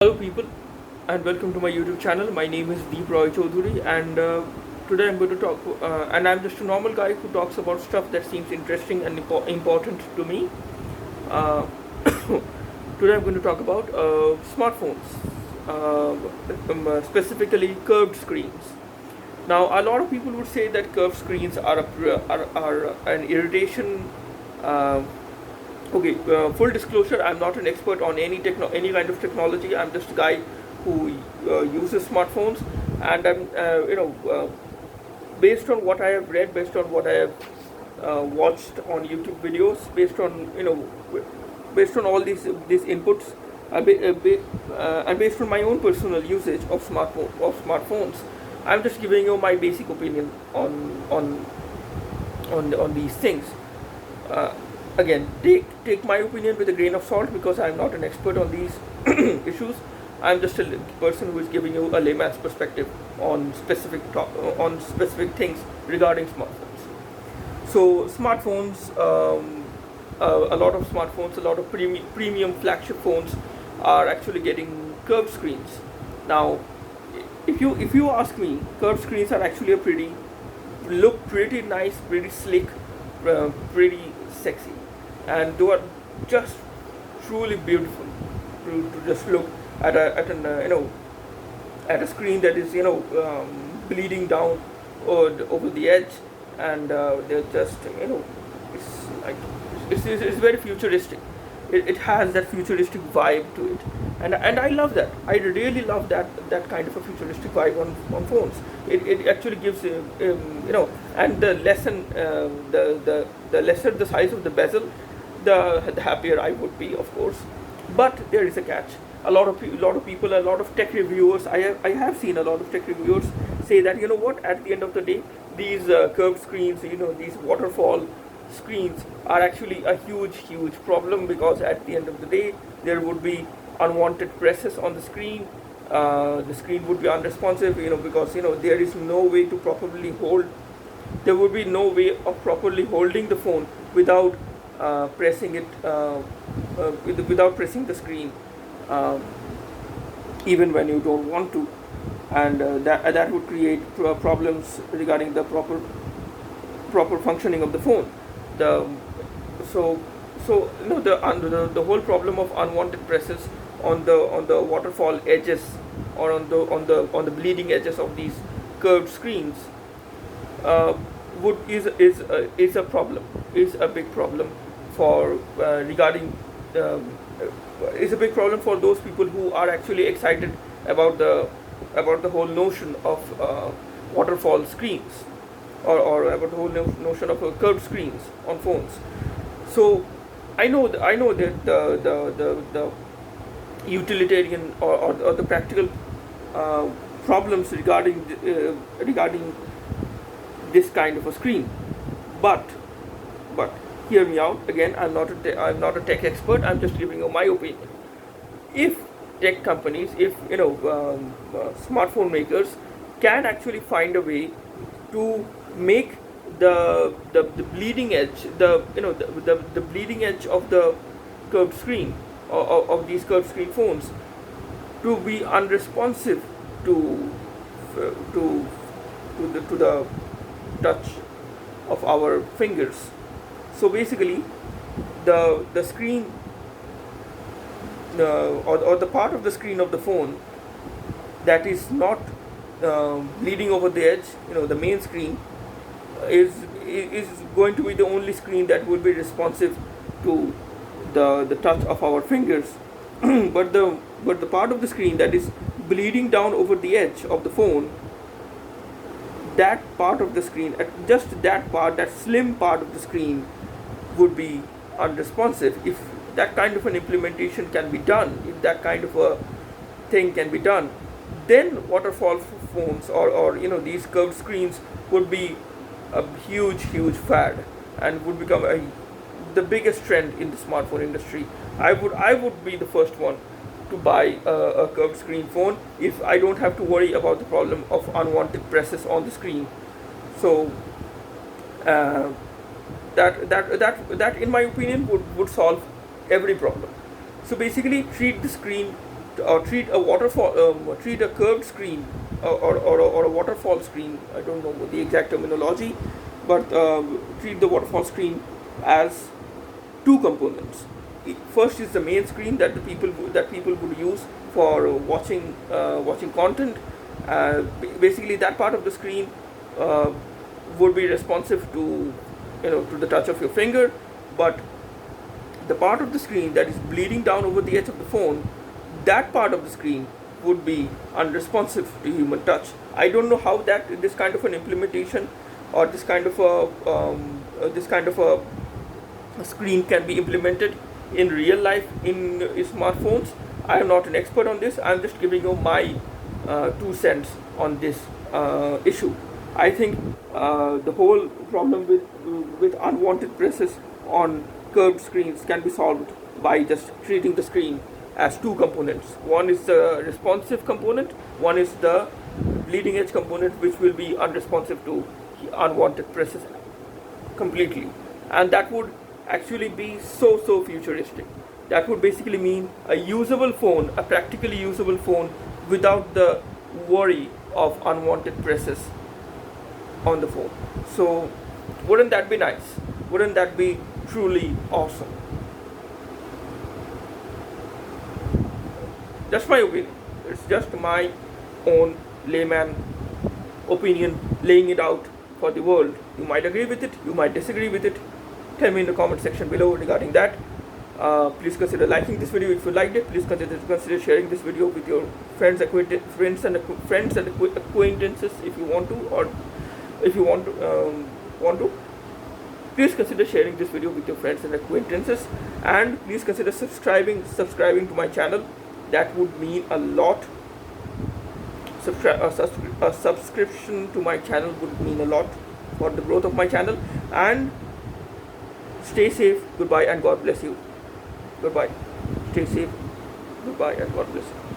Hello people, and welcome to my YouTube channel. My name is Deep Roy Chaudhuri, and today I'm going to talk and I'm just a normal guy who talks about stuff that seems interesting and important to me. uh, Today I'm going to talk about smartphones, specifically curved screens. Now a lot of people would say that curved screens are an irritation. uh, Okay, full disclosure, I'm not an expert on any kind of technology. I'm just a guy who uses smartphones, and based on what I have read, based on what I have watched on YouTube videos, based on all these inputs, and based on my own personal usage of smartphones, I'm just giving you my basic opinion on these things. uh, Again, take my opinion with a grain of salt, because I'm not an expert on these issues. I'm just a person who is giving you a layman's perspective on specific things regarding smartphones. So smartphones, a lot of smartphones, a lot of premium flagship phones are actually getting curved screens. Now, if you ask me, curved screens are actually a look pretty nice, pretty slick, pretty sexy, and they are just truly beautiful to just look at at a screen that is bleeding down over the edge, and they're just it's like it's very futuristic. It has that futuristic vibe to it, and I love that. I really love that kind of a futuristic vibe on phones. It actually gives and the lesser the size of the bezel, the happier I would be, of course. But there is a catch. A lot of people, a lot of tech reviewers, I have seen a lot of tech reviewers say that, what, at the end of the day, these curved screens, these waterfall screens are actually a huge problem, because at the end of the day there would be unwanted presses on the screen. The screen would be unresponsive, because there is no way to properly hold. There would be no way of properly holding the phone without pressing it, without pressing the screen, uh, even when you don't want to, and that would create problems regarding the proper functioning of the phone. The so so the whole problem of unwanted presses on the waterfall edges, or on the bleeding edges of these curved screens, uh, would is a problem, is a big problem for regarding is a big problem for those people who are actually excited about the whole notion of waterfall screens, or about the whole notion of curved screens on phones. So I know that the utilitarian, or the practical problems regarding this kind of a screen, but but hear me out. Again, I'm not a tech expert. I'm just giving you my opinion. If tech companies, if smartphone makers can actually find a way to make the bleeding edge, the bleeding edge of the curved screen, of these curved screen phones, to be unresponsive to to to the touch of our fingers. So basically, the screen, or the part of the screen of the phone that is not bleeding over the edge, the main screen, is going to be the only screen that will be responsive to the touch of our fingers. But the part of the screen that is bleeding down over the edge of the phone, that part of the screen, just that part, that slim part of the screen, would be unresponsive. If that kind of an implementation can be done, if that kind of a thing can be done, then waterfall phones, or these curved screens, would be a huge fad, and would become the biggest trend in the smartphone industry. I would be the first one to buy a curved screen phone if I don't have to worry about the problem of unwanted presses on the screen. So uh, that in my opinion would solve every problem. So basically, treat the screen or treat a waterfall, treat a curved screen, or a waterfall screen. I don't know the exact terminology, but treat the waterfall screen as two components. First is the main screen that people would use for watching content. Basically, that part of the screen uh, would be responsive to the touch of your finger, but the part of the screen that is bleeding down over the edge of the phone, that part of the screen would be unresponsive to human touch. I don't know how this kind of an implementation, or this kind of a screen can be implemented in real life in smartphones. I am not an expert on this. I'm just giving you my 2 cents on this issue. I think the whole problem with unwanted presses on curved screens can be solved by just treating the screen as two components. One is the responsive component, one is the bleeding edge component, which will be unresponsive to unwanted presses completely. And that would actually be so futuristic. That would basically mean a usable phone, a practically usable phone, without the worry of unwanted presses on the phone. So wouldn't that be nice? Wouldn't that be truly awesome? Just my opinion. It's just my own layman opinion, laying it out for the world. You might agree with it, you might disagree with it. Tell me in the comment section below regarding that. Please consider liking this video if you liked it. Please consider sharing this video with your friends and acquaintances if you want to, or if you want to. Please consider sharing this video with your friends and acquaintances, and please consider subscribing to my channel. That would mean a lot. A subscription to my channel would mean a lot for the growth of my channel. And stay safe. Goodbye and God bless you. Goodbye. Stay safe. Goodbye and God bless you.